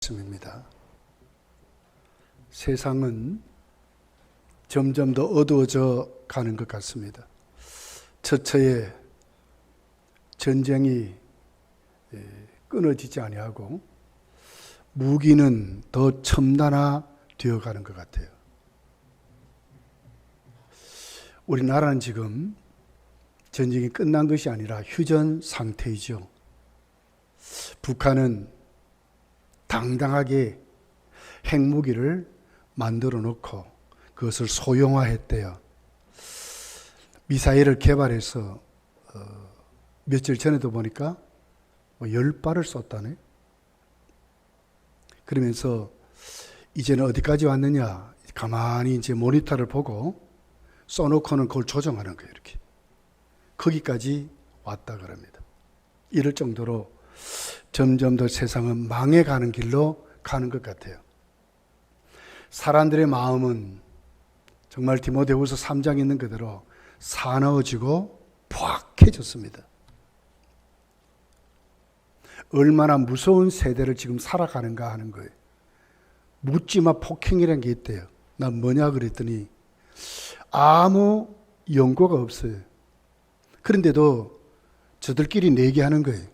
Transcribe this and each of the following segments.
말씀입니다. 세상은 점점 더 어두워져 가는 것 같습니다. 처처에 전쟁이 끊어지지 아니하고 무기는 더 첨단화 되어 가는 것 같아요. 우리나라는 지금 전쟁이 끝난 것이 아니라 휴전 상태이죠. 북한은 당당하게 핵무기를 만들어 놓고 그것을 소형화했대요. 미사일을 개발해서 며칠 전에도 보니까 10발을 쐈다네. 그러면서 이제는 어디까지 왔느냐, 가만히 이제 모니터를 보고 써놓고는 그걸 조정하는 거예요. 이렇게 거기까지 왔다 그럽니다. 이럴 정도로 점점 더 세상은 망해가는 길로 가는 것 같아요. 사람들의 마음은 정말 디모데후서 3장 있는 그대로 사나워지고 포악해졌습니다. 얼마나 무서운 세대를 지금 살아가는가 하는 거예요. 묻지마 폭행이라는 게 있대요. 난 뭐냐 그랬더니 아무 연고가 없어요. 그런데도 저들끼리 내기하는 거예요.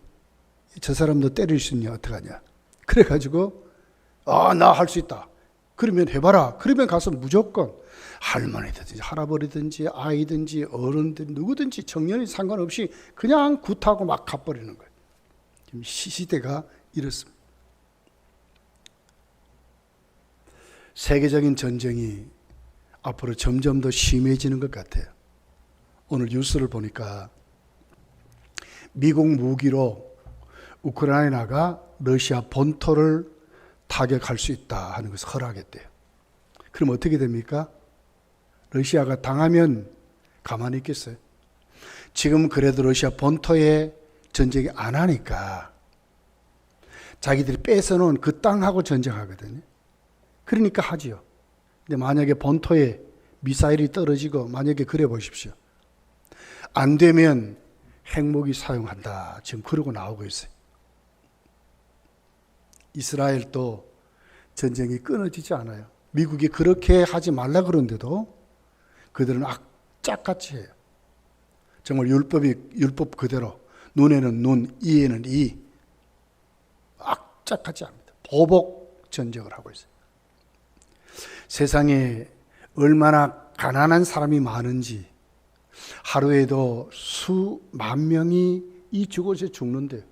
저 사람도 때릴 수 있냐 어떡하냐. 그래가지고 나 할 수 있다. 그러면 해봐라. 그러면 가서 무조건 할머니든지 할아버지든지 아이든지 어른들 누구든지 청년이 상관없이 그냥 굿하고 막 가버리는 거예요. 지금 시대가 이렇습니다. 세계적인 전쟁이 앞으로 점점 더 심해지는 것 같아요. 오늘 뉴스를 보니까 미국 무기로 우크라이나가 러시아 본토를 타격할 수 있다 하는 것을 허락했대요. 그럼 어떻게 됩니까? 러시아가 당하면 가만히 있겠어요? 지금 그래도 러시아 본토에 전쟁이 안 하니까 자기들이 뺏어놓은 그 땅하고 전쟁하거든요. 그러니까 하지요. 근데 만약에 본토에 미사일이 떨어지고 만약에 그래 보십시오. 안 되면 핵무기 사용한다. 지금 그러고 나오고 있어요. 이스라엘도 전쟁이 끊어지지 않아요. 미국이 그렇게 하지 말라 그러는데도 그들은 악착같이 해요. 정말 율법 그대로 눈에는 눈, 이에는 이 악착같이 합니다. 보복 전쟁을 하고 있어요. 세상에 얼마나 가난한 사람이 많은지 하루에도 수만 명이 이 죽어서 죽는데요.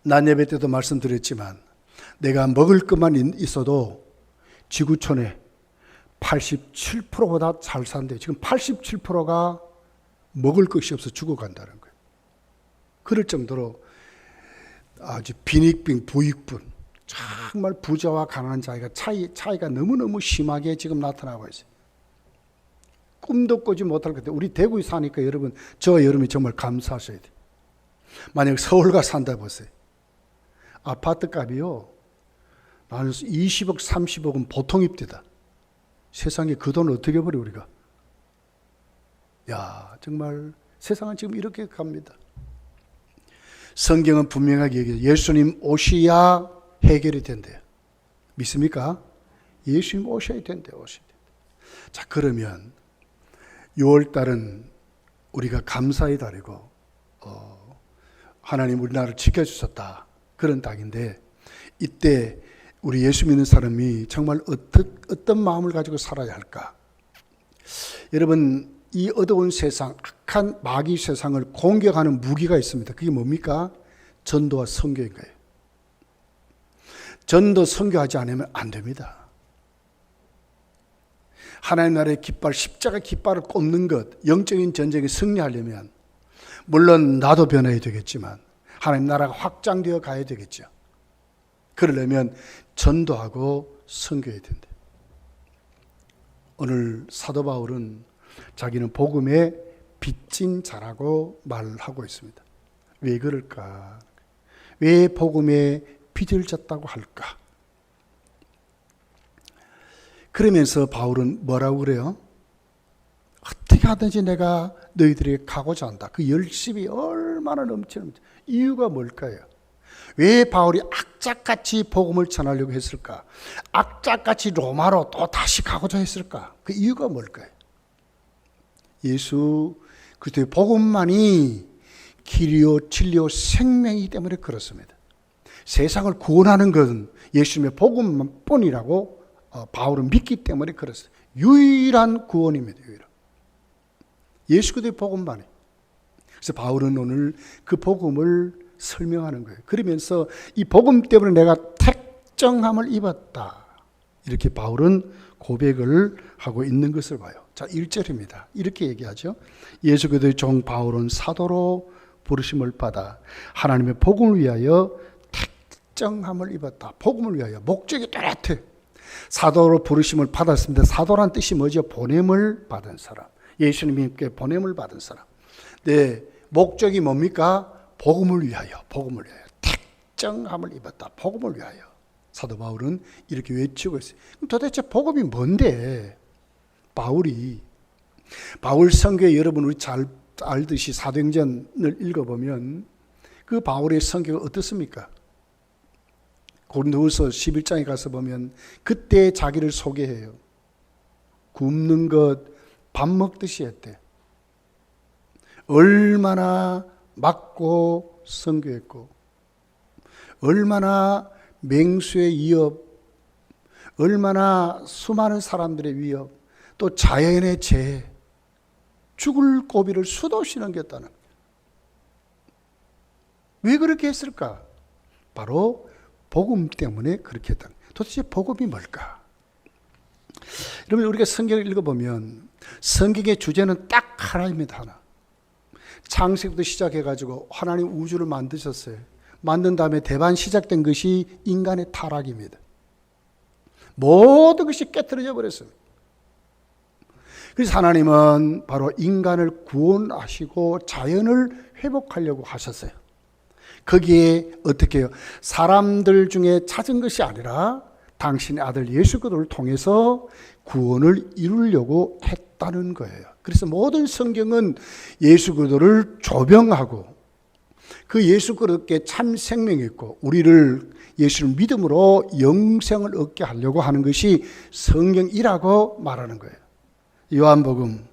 난 예배 때도 말씀드렸지만 내가 먹을 것만 있어도 지구촌에 87%보다 잘 산대요. 지금 87%가 먹을 것이 없어 죽어간다는 거예요. 그럴 정도로 아주 빈익빈 부익분, 정말 부자와 가난한 차이가 너무너무 심하게 지금 나타나고 있어요. 꿈도 꾸지 못할 것 같아요. 우리 대구에 사니까 여러분, 여러분이 정말 감사하셔야 돼요. 만약 서울 가 산다 보세요. 아파트 값이요. 나는 20억, 30억은 보통 입대다. 세상에 그 돈을 어떻게 버려 우리가. 정말 세상은 지금 이렇게 갑니다. 성경은 분명하게 얘기해요. 예수님 오셔야 해결이 된대요. 믿습니까? 예수님 오셔야 된대요. 자, 그러면 6월달은 우리가 감사의 달이고 하나님 우리나라를 지켜주셨다. 그런 달인데 이때 우리 예수 믿는 사람이 정말 어떤 마음을 가지고 살아야 할까? 여러분, 이 어두운 세상, 악한 마귀 세상을 공격하는 무기가 있습니다. 그게 뭡니까? 전도와 선교인 거예요. 전도 선교하지 않으면 안 됩니다. 하나님 나라의 깃발, 십자가 깃발을 꽂는 것, 영적인 전쟁에 승리하려면 물론 나도 변해야 되겠지만 하나님 나라가 확장되어 가야 되겠죠. 그러려면 전도하고 선교해야 된다. 오늘 사도 바울은 자기는 복음의 빚진 자라고 말하고 있습니다. 왜 그럴까? 왜 복음에 빚을 졌다고 할까? 그러면서 바울은 뭐라고 그래요? 어떻게 하든지 내가 너희들에게 가고자 한다. 그 열심이 얼마나 넘치는지. 이유가 뭘까요? 왜 바울이 악착같이 복음을 전하려고 했을까? 악착같이 로마로 또 다시 가고자 했을까? 그 이유가 뭘까요? 예수 그리스도의 복음만이 길이요 진리요 생명이기 때문에 그렇습니다. 세상을 구원하는 것은 예수님의 복음뿐이라고 바울은 믿기 때문에 그렇습니다. 유일한 구원입니다. 유일한. 예수 그리스도의 복음만이. 그래서 바울은 오늘 그 복음을 설명하는 거예요. 그러면서 이 복음 때문에 내가 택정함을 입었다. 이렇게 바울은 고백을 하고 있는 것을 봐요. 자, 1절입니다. 이렇게 얘기하죠. 예수 그리스도의 종 바울은 사도로 부르심을 받아 하나님의 복음을 위하여 택정함을 입었다. 복음을 위하여. 목적이 뚜렷해. 사도로 부르심을 받았습니다. 사도란 뜻이 뭐죠? 보냄을 받은 사람. 예수님께 보냄을 받은 사람. 네, 목적이 뭡니까? 복음을 위하여. 복음을 위하여. 택정함을 입었다. 복음을 위하여. 사도 바울은 이렇게 외치고 있어요. 그럼 도대체 복음이 뭔데? 바울 성경에 여러분 우리 잘 알듯이 사도행전을 읽어보면 그 바울의 성경은 어떻습니까? 고린도후서 11장에 가서 보면 그때 자기를 소개해요. 굶는 것 밥 먹듯이 했대. 얼마나 맞고 선교했고 얼마나 맹수의 위협, 얼마나 수많은 사람들의 위협, 또 자연의 재해, 죽을 고비를 수없이 넘겼다는. 왜 그렇게 했을까? 바로 복음 때문에 그렇게 했다. 도대체 복음이 뭘까? 여러분 우리가 성경을 읽어보면 성경의 주제는 딱 하나입니다. 하나. 창세기부터 시작해가지고 하나님 우주를 만드셨어요. 만든 다음에 대반 시작된 것이 인간의 타락입니다. 모든 것이 깨트려져 버렸어요. 그래서 하나님은 바로 인간을 구원하시고 자연을 회복하려고 하셨어요. 거기에 어떻게 해요? 사람들 중에 찾은 것이 아니라 당신의 아들 예수 그리스도를 통해서 구원을 이루려고 했다는 거예요. 그래서 모든 성경은 예수 그리스도를 조명하고 그 예수 그리스도께 참 생명이 있고 우리를 예수를 믿음으로 영생을 얻게 하려고 하는 것이 성경이라고 말하는 거예요. 요한복음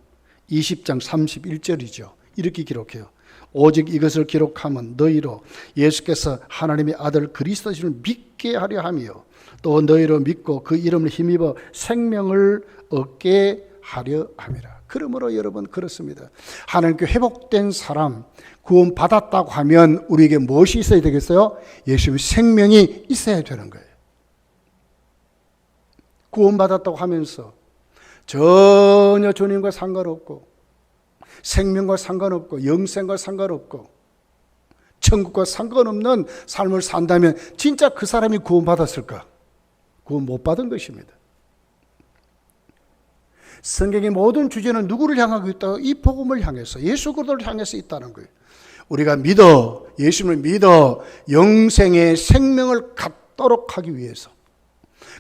20장 31절이죠. 이렇게 기록해요. 오직 이것을 기록하면 너희로 예수께서 하나님의 아들 그리스도를 믿게 하려 하며 또 너희로 믿고 그 이름을 힘입어 생명을 얻게 하려 함이라. 그러므로 여러분 그렇습니다. 하나님께 회복된 사람 구원 받았다고 하면 우리에게 무엇이 있어야 되겠어요? 예수님의 생명이 있어야 되는 거예요. 구원 받았다고 하면서 전혀 주님과 상관없고 생명과 상관없고 영생과 상관없고 천국과 상관없는 삶을 산다면 진짜 그 사람이 구원 받았을까? 구원 못 받은 것입니다. 성경의 모든 주제는 누구를 향하고 있다? 이 복음을 향해서 예수 그리스도를 향해서 있다는 거예요. 우리가 믿어 예수님을 믿어 영생의 생명을 갖도록 하기 위해서.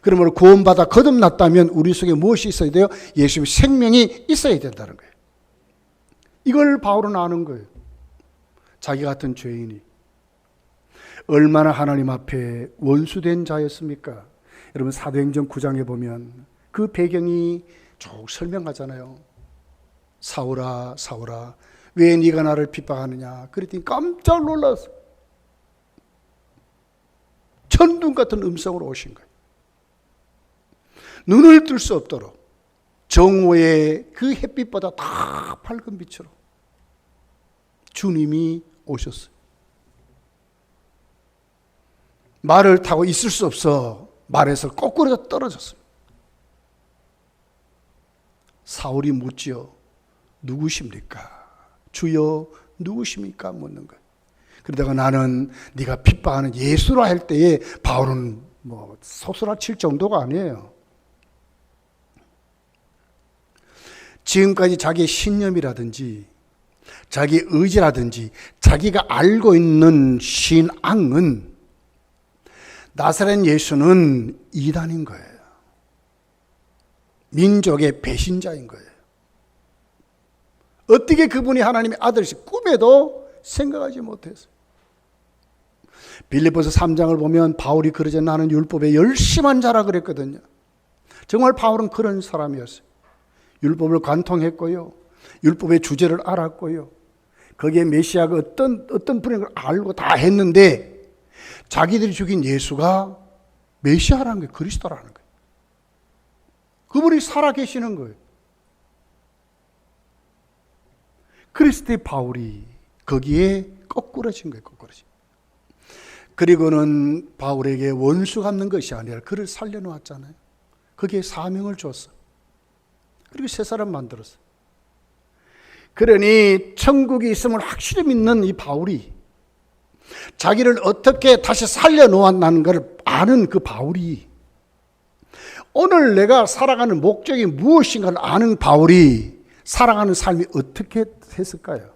그러므로 구원받아 거듭났다면 우리 속에 무엇이 있어야 돼요? 예수님의 생명이 있어야 된다는 거예요. 이걸 바울은 아는 거예요. 자기 같은 죄인이 얼마나 하나님 앞에 원수된 자였습니까? 여러분 사도행전 9장에 보면 그 배경이 쭉 설명하잖아요. 사울아 사울아 왜 네가 나를 핍박하느냐 그랬더니 깜짝 놀랐어. 천둥 같은 음성으로 오신 거예요. 눈을 뜰 수 없도록 정오의 그 햇빛보다 다 밝은 빛으로 주님이 오셨어요. 말을 타고 있을 수 없어 말에서 거꾸로 떨어졌습니다. 사울이 묻지요. 누구십니까? 주여 누구십니까? 묻는 거예요. 그러다가 나는 네가 핍박하는 예수라 할 때에 바울은 뭐 소스라칠 정도가 아니에요. 지금까지 자기의 신념이라든지 자기 의지라든지 자기가 알고 있는 신앙은 나사렛 예수는 이단인 거예요. 민족의 배신자인 거예요. 어떻게 그분이 하나님의 아들이시 꿈에도 생각하지 못했어요. 빌립보서 3장을 보면 바울이 그러자 나는 율법에 열심한 자라 그랬거든요. 정말 바울은 그런 사람이었어요. 율법을 관통했고요. 율법의 주제를 알았고요. 거기에 메시아가 어떤 분인 걸 알고 다 했는데 자기들이 죽인 예수가 메시아라는 거예요. 그리스도라는 거예요. 그분이 살아계시는 거예요. 그리스도의 바울이 거기에 거꾸러진 거예요. 거꾸러진. 그리고는 바울에게 원수 갚는 것이 아니라 그를 살려놓았잖아요. 거기에 사명을 줬어. 그리고 새 사람 만들었어. 그러니 천국이 있음을 확실히 믿는 이 바울이 자기를 어떻게 다시 살려놓았다는 걸 아는 그 바울이 오늘 내가 살아가는 목적이 무엇인가를 아는 바울이 살아가는 삶이 어떻게 했을까요?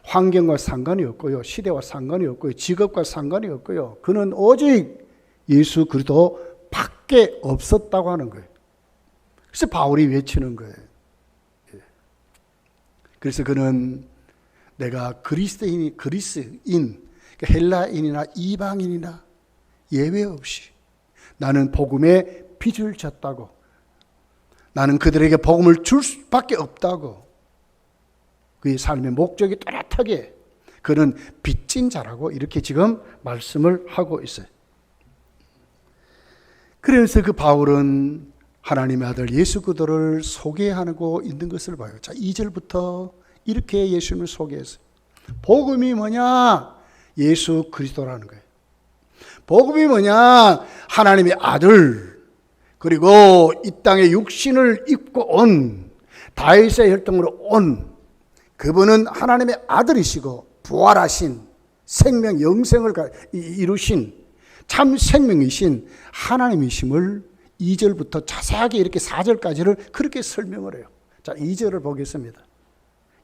환경과 상관이 없고요. 시대와 상관이 없고요. 직업과 상관이 없고요. 그는 오직 예수 그리스도 밖에 없었다고 하는 거예요. 그래서 바울이 외치는 거예요. 그래서 그는 내가 그리스인, 헬라인이나 이방인이나 예외 없이 나는 복음에 빚을 졌다고, 나는 그들에게 복음을 줄 수밖에 없다고, 그의 삶의 목적이 뚜렷하게 그는 빚진 자라고 이렇게 지금 말씀을 하고 있어요. 그래서 그 바울은 하나님의 아들 예수 그리스도를 소개하고 있는 것을 봐요. 자, 2절부터 이렇게 예수님을 소개했어요. 복음이 뭐냐? 예수 그리스도라는 거예요. 복음이 뭐냐? 하나님의 아들, 그리고 이 땅에 육신을 입고 온, 다윗의 혈통으로 온 그분은 하나님의 아들이시고 부활하신 생명, 영생을 이루신 참 생명이신 하나님이심을 2절부터 자세하게 이렇게 4절까지를 그렇게 설명을 해요. 자, 2절을 보겠습니다.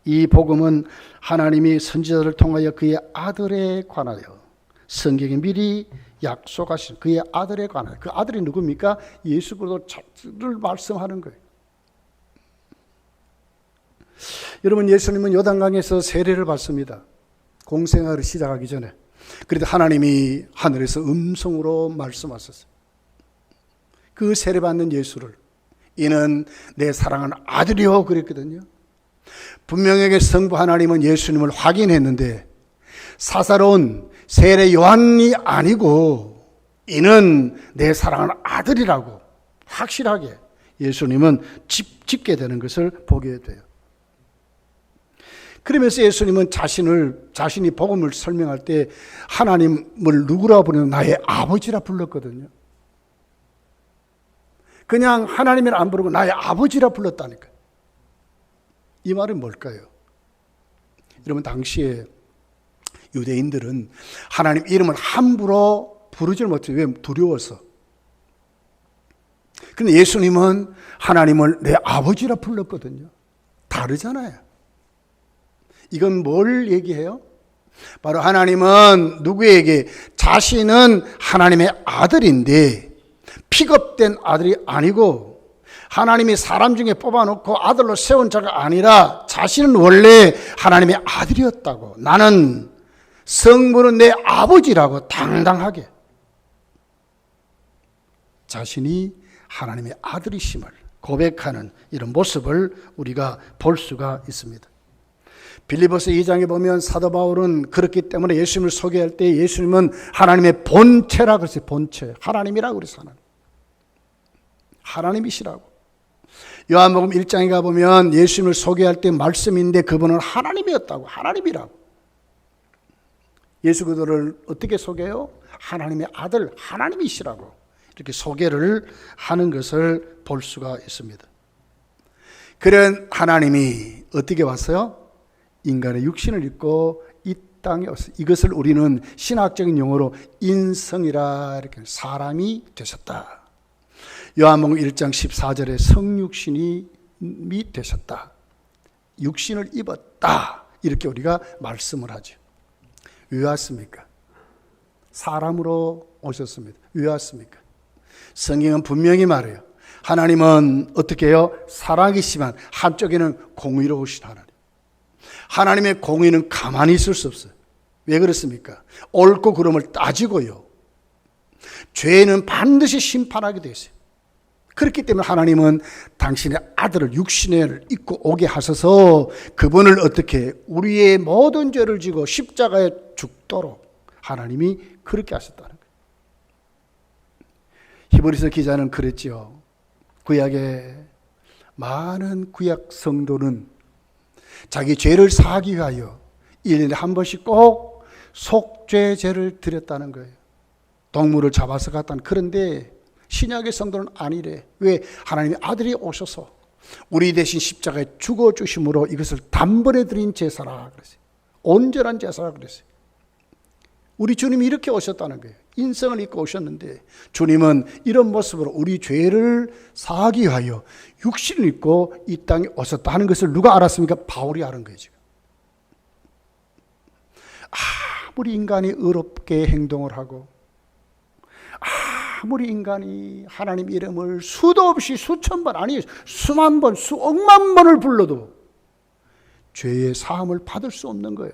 이 복음은 하나님이 선지자를 통하여 그의 아들에 관하여 성경에 미리 약속하신 그의 아들에 관하여, 그 아들이 누굽니까? 예수 그리스도를 말씀하는 거예요. 여러분, 예수님은 요단강에서 세례를 받습니다. 공생활을 시작하기 전에. 그래도 하나님이 하늘에서 음성으로 말씀하셨어요. 그 세례받는 예수를 이는 내 사랑하는 아들이요 그랬거든요. 분명하게 성부 하나님은 예수님을 확인했는데 사사로운 세례 요한이 아니고 이는 내 사랑하는 아들이라고 확실하게 예수님은 짚게 되는 것을 보게 돼요. 그러면서 예수님은 자신이 복음을 설명할 때 하나님을 누구라 부르는 나의 아버지라 불렀거든요. 그냥 하나님을 안 부르고 나의 아버지라 불렀다니까요. 이 말은 뭘까요? 여러분, 당시에 유대인들은 하나님 이름을 함부로 부르지를 못해요. 왜? 두려워서. 그런데 예수님은 하나님을 내 아버지라 불렀거든요. 다르잖아요. 이건 뭘 얘기해요? 바로 하나님은 누구에게 자신은 하나님의 아들인데 픽업된 아들이 아니고 하나님이 사람 중에 뽑아놓고 아들로 세운 자가 아니라 자신은 원래 하나님의 아들이었다고, 나는 성부는 내 아버지라고 당당하게 자신이 하나님의 아들이심을 고백하는 이런 모습을 우리가 볼 수가 있습니다. 빌립보서 2장에 보면 사도 바울은 그렇기 때문에 예수님을 소개할 때 예수님은 하나님의 본체라고 그랬어요. 본체. 하나님이라고 그랬어요. 하나님이시라고. 요한복음 1장에 가보면 예수님을 소개할 때 말씀인데 그분은 하나님이었다고. 하나님이라고. 예수 그리스도를 어떻게 소개해요? 하나님의 아들, 하나님이시라고 이렇게 소개를 하는 것을 볼 수가 있습니다. 그런 하나님이 어떻게 왔어요? 인간의 육신을 입고 이 땅에 왔어요. 이것을 우리는 신학적인 용어로 인성이라 이렇게 사람이 되셨다. 요한복음 1장 14절에 성육신이 되셨다. 육신을 입었다. 이렇게 우리가 말씀을 하죠. 왜 왔습니까? 사람으로 오셨습니다. 왜 왔습니까? 성경은 분명히 말해요. 하나님은 어떻게 해요? 사랑이시지만 한쪽에는 공의로우신 하나님. 하나님의 공의는 가만히 있을 수 없어요. 왜 그렇습니까? 옳고 그름을 따지고요. 죄는 반드시 심판하게 되어 있어요. 그렇기 때문에 하나님은 당신의 아들을 육신을 입고 오게 하셔서 그분을 어떻게 우리의 모든 죄를 지고 십자가에 죽도록 하나님이 그렇게 하셨다는 거예요. 히브리서 기자는 그랬죠. 구약의 많은 구약 성도는 자기 죄를 사하기 위하여 1년에 한 번씩 꼭 속죄제를 드렸다는 거예요. 동물을 잡아서 갔다는. 그런데 신약의 성도는 아니래. 왜? 하나님의 아들이 오셔서 우리 대신 십자가에 죽어주심으로 이것을 단번에 드린 제사라 그랬어요. 온전한 제사라 그랬어요. 우리 주님이 이렇게 오셨다는 거예요. 인성을 입고 오셨는데 주님은 이런 모습으로 우리 죄를 사하기 위하여 육신을 입고 이 땅에 오셨다 하는 것을 누가 알았습니까? 바울이 아는 거예요. 지금. 아무리 인간이 의롭게 행동을 하고 아무리 인간이 하나님 이름을 수도 없이 수천 번 아니 수만 번 수억만 번을 불러도 죄의 사함을 받을 수 없는 거예요.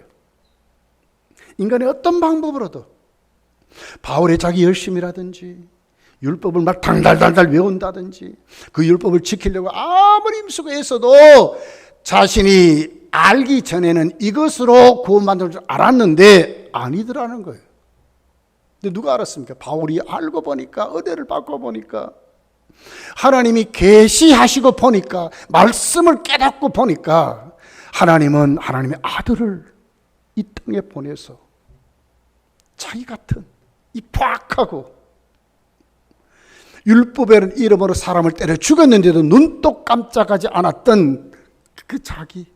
인간의 어떤 방법으로도 바울의 자기 열심이라든지 율법을 막 달달달달 외운다든지 그 율법을 지키려고 아무리 힘쓰고 애써도 자신이 알기 전에는 이것으로 구원받는 줄 알았는데 아니더라는 거예요. 근데 누가 알았습니까? 바울이 알고 보니까 은혜를 받고 보니까 하나님이 계시하시고 보니까 말씀을 깨닫고 보니까 하나님은 하나님의 아들을 이 땅에 보내서 자기 같은 이 포악하고 율법의 이름으로 사람을 때려 죽였는데도 눈도 깜짝하지 않았던 그 자기.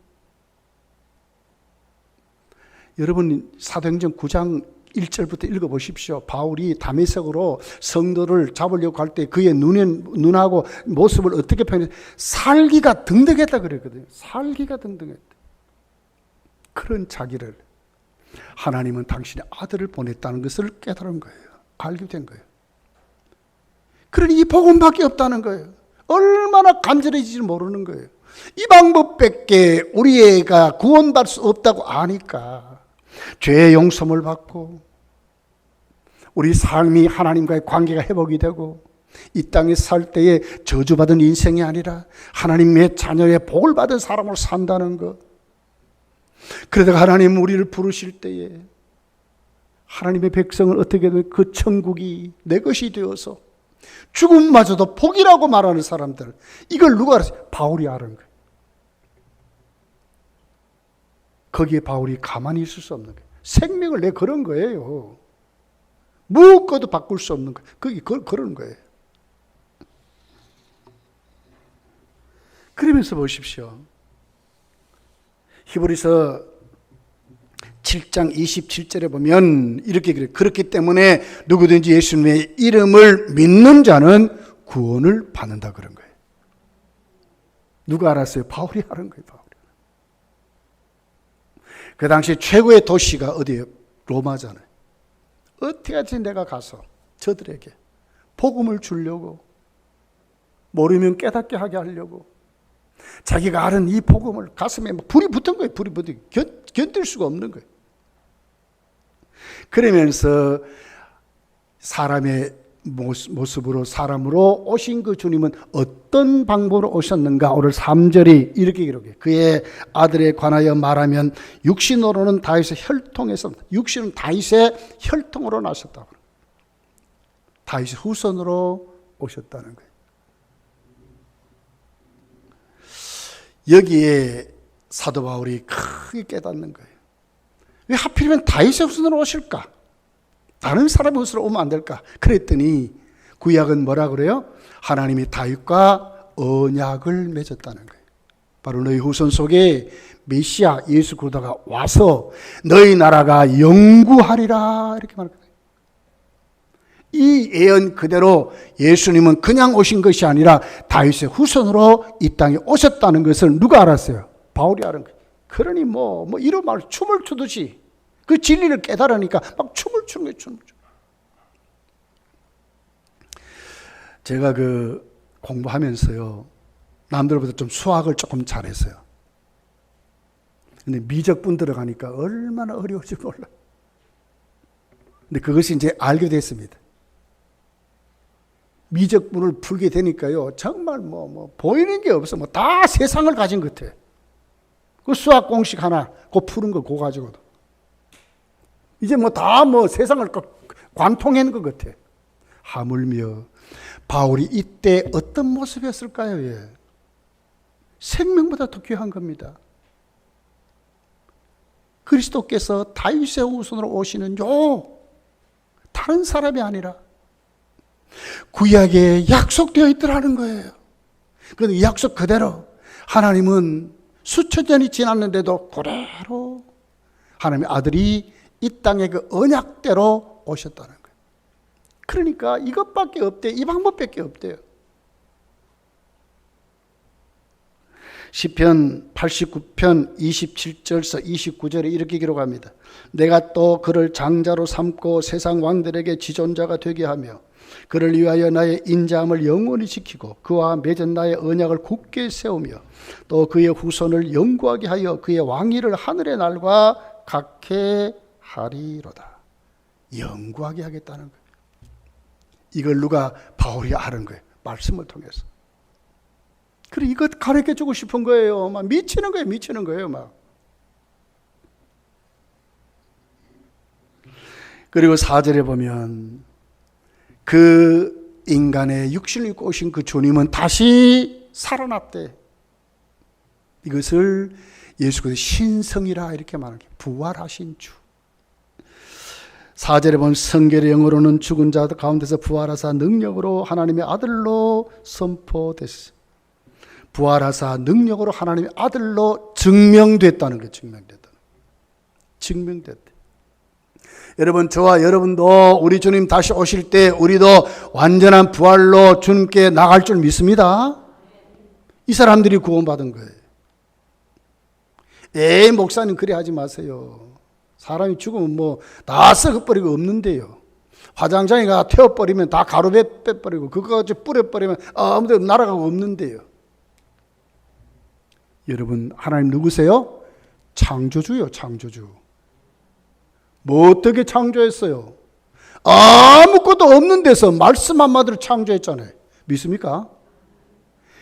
여러분 사도행전 9장 1절부터 읽어보십시오. 바울이 다메섹으로 성도를 잡으려고 할 때 그의 눈하고 모습을 어떻게 표현해서 살기가 등등했다 그랬거든요. 살기가 등등했다. 그런 자기를 하나님은 당신의 아들을 보냈다는 것을 깨달은 거예요. 알게 된 거예요. 그러니 이 복음밖에 없다는 거예요. 얼마나 간절해지지 모르는 거예요. 이 방법밖에 우리 애가 구원받을 수 없다고 아니까 죄의 용서를 받고 우리 삶이 하나님과의 관계가 회복이 되고 이 땅에 살 때에 저주받은 인생이 아니라 하나님의 자녀의 복을 받은 사람으로 산다는 것. 그러다가 하나님 우리를 부르실 때에 하나님의 백성을 어떻게든 그 천국이 내 것이 되어서 죽음마저도 복이라고 말하는 사람들, 이걸 누가 알았어요? 바울이 아는 거예요. 거기에 바울이 가만히 있을 수 없는 거예요. 생명을 내 그런 거예요. 무엇과도 바꿀 수 없는 거예요. 거기 그런 거예요. 그러면서 보십시오. 히브리서 7장 27절에 보면 이렇게 그래요. 그렇기 때문에 누구든지 예수님의 이름을 믿는 자는 구원을 받는다 그런 거예요. 누가 알았어요? 바울이 알은 거예요. 바울이. 그 당시 최고의 도시가 어디예요? 로마잖아요. 어떻게 하지 내가 가서 저들에게 복음을 주려고 모르면 깨닫게 하게 하려고 자기가 아는 이 복음을 가슴에 막 불이 붙은 거예요. 불이 붙은 견딜 수가 없는 거예요. 그러면서 사람의 모습으로 사람으로 오신 그 주님은 어떤 방법으로 오셨는가? 오늘 3절이 이렇게 기록해요. 그의 아들에 관하여 말하면 육신으로는 다윗의 혈통에서 육신은 다윗의 혈통으로 나셨다고. 다윗의 후손으로 오셨다는 거예요. 여기에 사도 바울이 크게 깨닫는 거예요. 왜 하필이면 다윗의 후손으로 오실까? 다른 사람의 후손으로 오면 안 될까? 그랬더니 구약은 뭐라 그래요? 하나님이 다윗과 언약을 맺었다는 거예요. 바로 너희 후손 속에 메시아 예수 그리스도가 와서 너희 나라가 영구하리라 이렇게 말합니다. 이 예언 그대로 예수님은 그냥 오신 것이 아니라 다윗의 후손으로 이 땅에 오셨다는 것을 누가 알았어요? 바울이 알은 거예요. 그러니 이런 말 춤을 추듯이 그 진리를 깨달으니까 막 춤을 추는 거예요. 춤을. 제가 공부하면서요 남들보다 좀 수학을 조금 잘했어요. 근데 미적분 들어가니까 얼마나 어려운지 몰라. 근데 그것이 이제 알게 됐습니다. 미적분을 풀게 되니까요, 정말 보이는 게 없어. 다 세상을 가진 것 같아. 그 수학 공식 하나, 그거 푸는 거, 그거 가지고도. 이제 다 세상을 관통한 것 같아. 하물며, 바울이 이때 어떤 모습이었을까요? 예. 생명보다 더 귀한 겁니다. 그리스도께서 다윗의 후손으로 오시는 다른 사람이 아니라 구약에 약속되어 있더라는 거예요. 그런데 이 약속 그대로 하나님은 수천 년이 지났는데도 그대로 하나님의 아들이 이 땅에 그 언약대로 오셨다는 거예요. 그러니까 이것밖에 없대. 이 방법밖에 없대요. 시편 89편 27절에서 29절에 이렇게 기록합니다. 내가 또 그를 장자로 삼고 세상 왕들에게 지존자가 되게 하며 그를 위하여 나의 인자함을 영원히 지키고 그와 맺은 나의 언약을 굳게 세우며 또 그의 후손을 영구하게 하여 그의 왕위를 하늘의 날과 같게 하리로다. 영구하게 하겠다는 거예요. 이걸 누가? 바울이 아는 거예요. 말씀을 통해서. 그래, 이것 가르쳐 주고 싶은 거예요. 막 미치는 거예요. 미치는 거예요. 막. 그리고 4절에 보면 그 인간의 육신을 입고 오신 그 주님은 다시 살아났대. 이것을 예수께서 신성이라 이렇게 말하는 게 부활하신 주. 4절에 보면 성결의 영으로는 죽은 자 가운데서 부활하사 능력으로 하나님의 아들로 선포됐어요. 부활하사 능력으로 하나님의 아들로 증명됐다는 거예요. 증명됐대. 여러분, 저와 여러분도 우리 주님 다시 오실 때 우리도 완전한 부활로 주님께 나갈 줄 믿습니다. 이 사람들이 구원받은 거예요. 에이, 목사님 그래 하지 마세요. 사람이 죽으면 다 썩어버리고 없는데요. 화장장에 가 태워버리면 다 가루 빼버리고 그거 가지고 뿌려버리면 아무데도 날아가고 없는데요. 여러분, 하나님 누구세요? 창조주요, 창조주. 어떻게 창조했어요? 아무것도 없는 데서 말씀 한마디로 창조했잖아요. 믿습니까?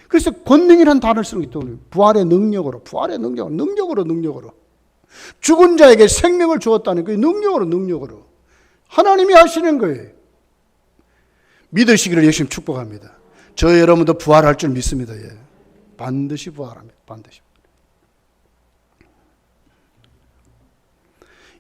그래서 권능이라는 단어를 쓰는 게 있거든요. 부활의 능력으로. 죽은 자에게 생명을 주었다는 거예요. 능력으로. 하나님이 하시는 거예요. 믿으시기를 예수님 축복합니다. 저 여러분도 부활할 줄 믿습니다. 예. 반드시 부활합니다. 반드시.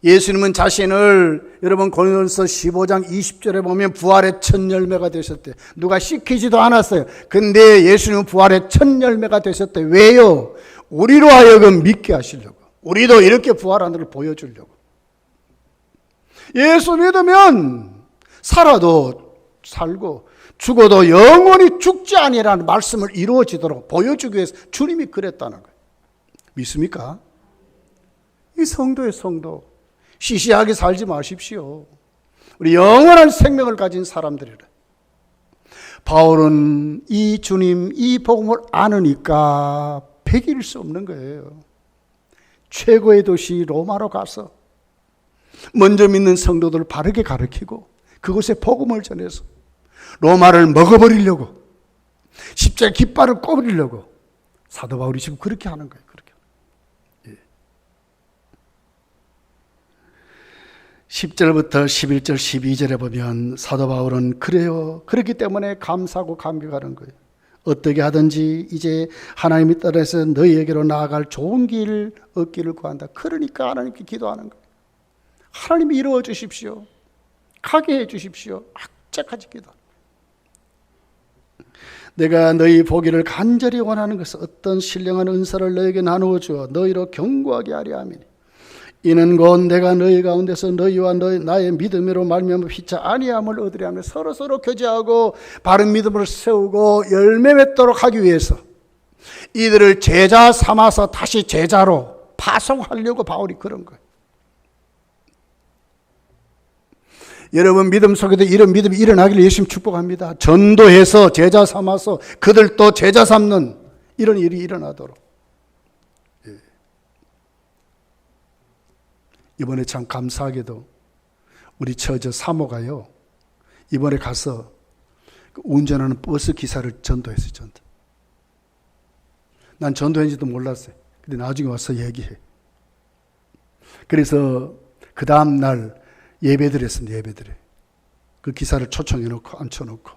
예수님은 자신을 여러분 고린도전서 15장 20절에 보면 부활의 첫 열매가 되셨대요. 누가 시키지도 않았어요. 근데 예수님은 부활의 첫 열매가 되셨대요. 왜요? 우리로 하여금 믿게 하시려고. 우리도 이렇게 부활하는 걸 보여주려고. 예수 믿으면 살아도 살고 죽어도 영원히 죽지 아니라는 말씀을 이루어지도록 보여주기 위해서 주님이 그랬다는 거예요. 믿습니까? 이 성도의 성도. 시시하게 살지 마십시오. 우리 영원한 생명을 가진 사람들이라. 바울은 이 주님, 이 복음을 아느니까 배길 수 없는 거예요. 최고의 도시 로마로 가서 먼저 믿는 성도들을 바르게 가르치고 그곳에 복음을 전해서 로마를 먹어버리려고, 십자가 깃발을 꼽으려고 사도 바울이 지금 그렇게 하는 거예요. 10절부터 11절 12절에 보면 사도 바울은 그래요. 그렇기 때문에 감사하고 감격하는 거예요. 어떻게 하든지 이제 하나님이 따라서 너희에게로 나아갈 좋은 길 얻기를 구한다. 그러니까 하나님께 기도하는 거예요. 하나님이 이루어 주십시오. 가게 해 주십시오. 악착같이 기도. 내가 너희 보기를 간절히 원하는 것은 어떤 신령한 은사를 너에게 나누어 주어 너희로 견고하게 하려 함이니 이는 곧 내가 너희 가운데서 너희와 나의 믿음으로 말미암아 피차 아니함을 얻으려 하며 서로 교제하고 바른 믿음을 세우고 열매 맺도록 하기 위해서 이들을 제자 삼아서 다시 제자로 파송하려고 바울이 그런 거예요. 여러분 믿음 속에도 이런 믿음이 일어나기를 예수님 축복합니다. 전도해서 제자 삼아서 그들도 제자 삼는 이런 일이 일어나도록. 이번에 참 감사하게도 우리 저 사모가요, 이번에 가서 운전하는 버스 기사를 전도했어요. 전도. 난 전도했는지도 몰랐어요. 근데 나중에 와서 얘기해. 그래서 그 다음 날 예배드렸습니다. 예배드려. 그 기사를 초청해 놓고 앉혀놓고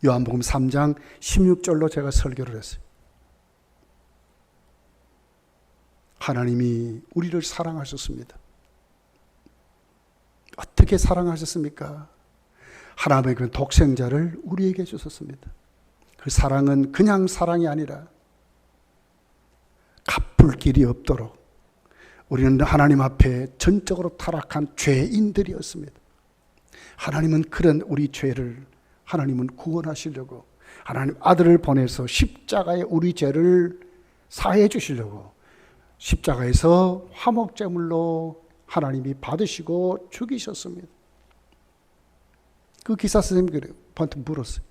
요한복음 3장 16절로 제가 설교를 했어요. 하나님이 우리를 사랑하셨습니다. 어떻게 사랑하셨습니까? 하나님의 그 독생자를 우리에게 주셨습니다. 그 사랑은 그냥 사랑이 아니라 갚을 길이 없도록 우리는 하나님 앞에 전적으로 타락한 죄인들이었습니다. 하나님은 그런 우리 죄를 하나님은 구원하시려고 하나님 아들을 보내서 십자가에 우리 죄를 사해 주시려고 십자가에서 화목제물로 하나님이 받으시고 죽이셨습니다. 그 기사 선생님이 저한테 물었어요.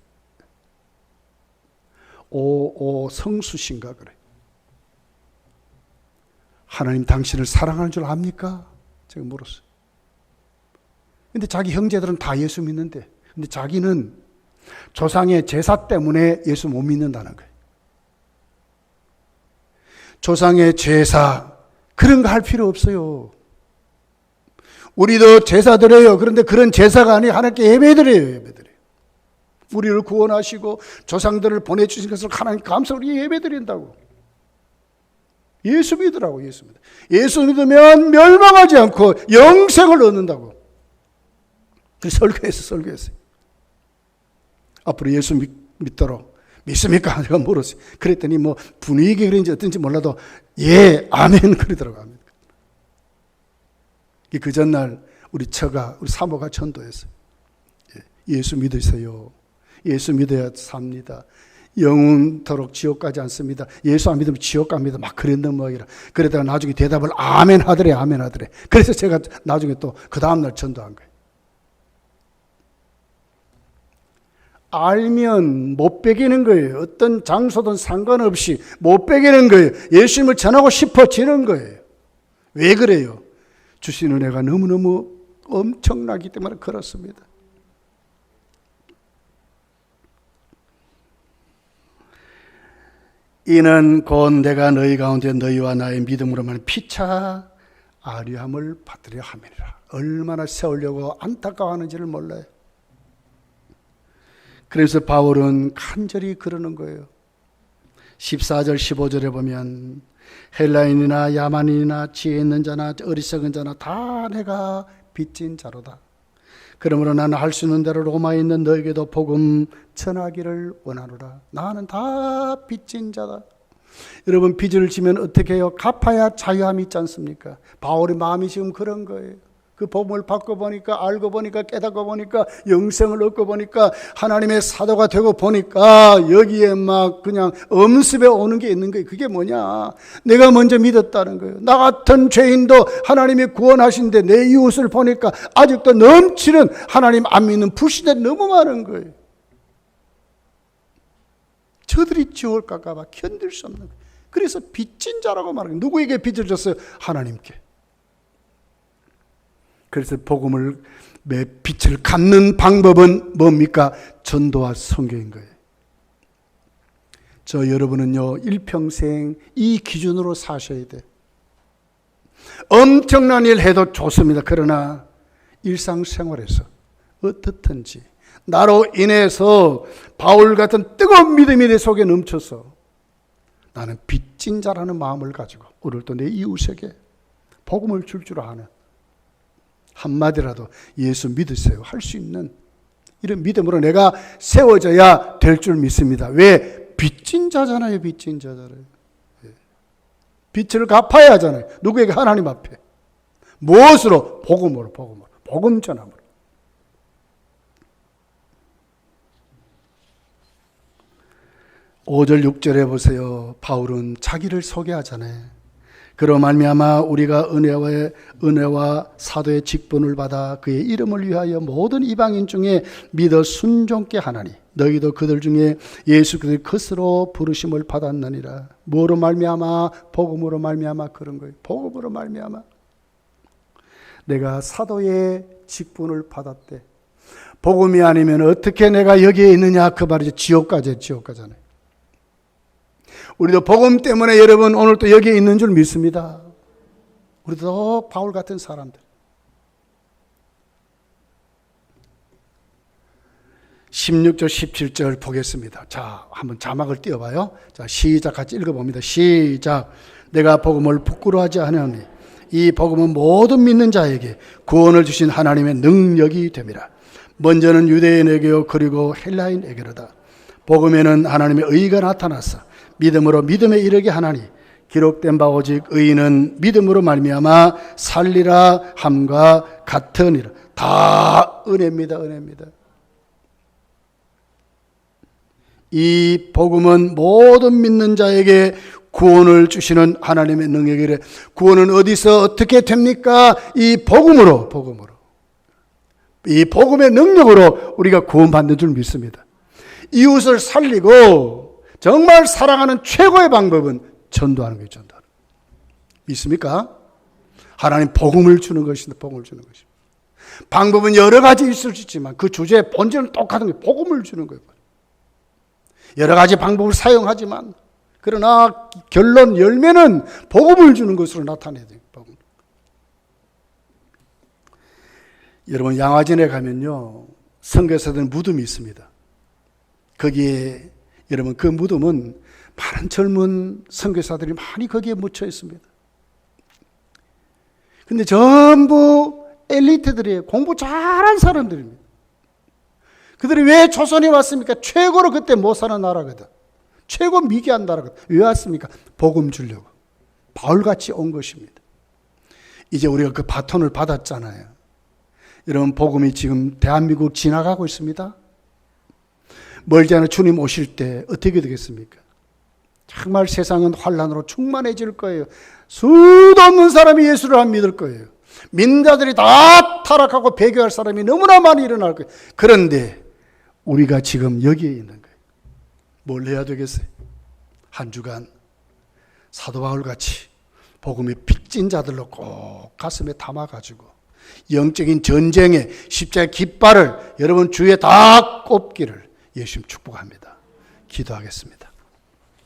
오 성수신가 그래. 하나님 당신을 사랑하는 줄 압니까? 제가 물었어요. 근데 자기 형제들은 다 예수 믿는데, 근데 자기는 조상의 제사 때문에 예수 못 믿는다는 거예요. 조상의 제사, 그런 거 할 필요 없어요. 우리도 제사 드려요. 그런데 그런 제사가 아니라 하나님께 예배드려요. 예배드려요. 우리를 구원하시고 조상들을 보내주신 것을 하나님 감사로 예배드린다고. 예수 믿으라고. 예수 믿어. 예수 믿으면 멸망하지 않고 영생을 얻는다고. 설교했어요. 앞으로 예수 믿도록 믿습니까? 내가 물었어요. 그랬더니 뭐 분위기 그런지 어떤지 몰라도 예, 아멘 그러더라고요. 아멘. 그 전날 우리 사모가 전도했어요. 예수 믿으세요. 예수 믿어야 삽니다. 영원토록 지옥 가지 않습니다. 예수 안 믿으면 지옥 갑니다. 막 그랬는 모양이라. 그러다가 나중에 대답을 아멘 하더래. 아멘 하더래. 그래서 제가 나중에 또 그 다음날 전도한 거예요. 알면 못 배기는 거예요. 어떤 장소든 상관없이 못 배기는 거예요. 예수님을 전하고 싶어지는 거예요. 왜 그래요? 주신 은혜가 너무너무 엄청나기 때문에 그렇습니다. 이는 곧 내가 너희 가운데 너희와 나의 믿음으로만 피차 아리함을 받으려 함이라. 얼마나 세우려고 안타까워하는지를 몰라요. 그래서 바울은 간절히 그러는 거예요. 14절 15절에 보면 헬라인이나 야만인이나 지혜 있는 자나 어리석은 자나 다 내가 빚진 자로다. 그러므로 나는 할 수 있는 대로 로마에 있는 너에게도 복음 전하기를 원하노라. 나는 다 빚진 자다. 여러분 빚을 지면 어떻게 해요? 갚아야 자유함이 있지 않습니까? 바울의 마음이 지금 그런 거예요. 그 복음을 받고 보니까 알고 보니까 깨닫고 보니까 영생을 얻고 보니까 하나님의 사도가 되고 보니까 여기에 막 그냥 엄습에 오는 게 있는 거예요. 그게 뭐냐? 내가 먼저 믿었다는 거예요. 나 같은 죄인도 하나님이 구원하신데 내 이웃을 보니까 아직도 넘치는 하나님 안 믿는 불신들이 너무 많은 거예요. 저들이 지옥을 갈까 봐 견딜 수 없는 거예요. 그래서 빚진 자라고 말하는 거예요. 누구에게 빚을 졌어요? 하나님께. 그래서 복음을 내 빛을 갚는 방법은 뭡니까? 전도와 선교인 거예요. 저 여러분은요 일평생 이 기준으로 사셔야 돼. 엄청난 일 해도 좋습니다. 그러나 일상생활에서 어떻든지 나로 인해서 바울 같은 뜨거운 믿음이 내 속에 넘쳐서 나는 빚진 자라는 마음을 가지고 오늘도 내 이웃에게 복음을 줄 아는 한마디라도 예수 믿으세요 할 수 있는 이런 믿음으로 내가 세워져야 될 줄 믿습니다. 왜? 빚진 자잖아요. 빚진 자잖아요. 빚을 갚아야 하잖아요. 누구에게? 하나님 앞에. 무엇으로? 복음으로. 복음 전함으로. (5절 6절에) 보세요. 바울은 자기를 소개하잖아요. 그로 말미암아 우리가 은혜와 사도의 직분을 받아 그의 이름을 위하여 모든 이방인 중에 믿어 순종케 하나니 너희도 그들 중에 예수 그리스도의 것으로 부르심을 받았느니라. 뭐로 말미암아? 복음으로 말미암아. 그런 거예요. 복음으로 말미암아. 내가 사도의 직분을 받았대. 복음이 아니면 어떻게 내가 여기에 있느냐. 그 말이죠. 지옥가잖아요. 우리도 복음 때문에 여러분 오늘 또 여기에 있는 줄 믿습니다. 우리도 바울 같은 사람들. 16절 17절 보겠습니다. 자, 한번 자막을 띄워봐요. 자, 시작 같이 읽어봅니다. 시작. 내가 복음을 부끄러워하지 않으니 이 복음은 모든 믿는 자에게 구원을 주신 하나님의 능력이 됨이라. 먼저는 유대인에게요 그리고 헬라인에게로다. 복음에는 하나님의 의가 나타났어 믿음으로 믿음에 이르게 하나니 기록된 바 오직 의인은 믿음으로 말미암아 살리라 함과 같으니라. 다 은혜입니다. 은혜입니다. 이 복음은 모든 믿는 자에게 구원을 주시는 하나님의 능력이래. 구원은 어디서 어떻게 됩니까? 이 복음으로. 이 복음의 능력으로 우리가 구원받는 줄 믿습니다. 이웃을 살리고 정말 사랑하는 최고의 방법은 전도하는 거예요. 전도하는. 믿습니까? 하나님 복음을 주는 것입니다. 복음을 주는 것입니다. 방법은 여러 가지 있을 수 있지만 그 주제의 본질은 똑같은 거예요. 복음을 주는 거예요. 여러 가지 방법을 사용하지만 그러나 결론 열매는 복음을 주는 것으로 나타내야 돼요. 복음. 여러분 양화진에 가면요 선교사들 무덤이 있습니다. 거기에 여러분 그 무덤은 많은 젊은 선교사들이 많이 거기에 묻혀 있습니다. 근데 전부 엘리트들이에요. 공부 잘한 사람들입니다. 그들이 왜 조선에 왔습니까? 최고로 그때 못 사는 나라거든. 최고 미개한 나라거든. 왜 왔습니까? 복음 주려고. 바울같이 온 것입니다. 이제 우리가 그 바톤을 받았잖아요. 여러분 복음이 지금 대한민국 지나가고 있습니다. 멀지 않은 주님 오실 때 어떻게 되겠습니까? 정말 세상은 환란으로 충만해질 거예요. 수도 없는 사람이 예수를 안 믿을 거예요. 민자들이 다 타락하고 배교할 사람이 너무나 많이 일어날 거예요. 그런데 우리가 지금 여기에 있는 거예요. 뭘 해야 되겠어요? 한 주간 사도 바울같이 복음의 빚진 자들로 꼭 가슴에 담아가지고 영적인 전쟁의 십자가의 깃발을 여러분 주위에 다 꼽기를 예수님 축복합니다. 기도하겠습니다.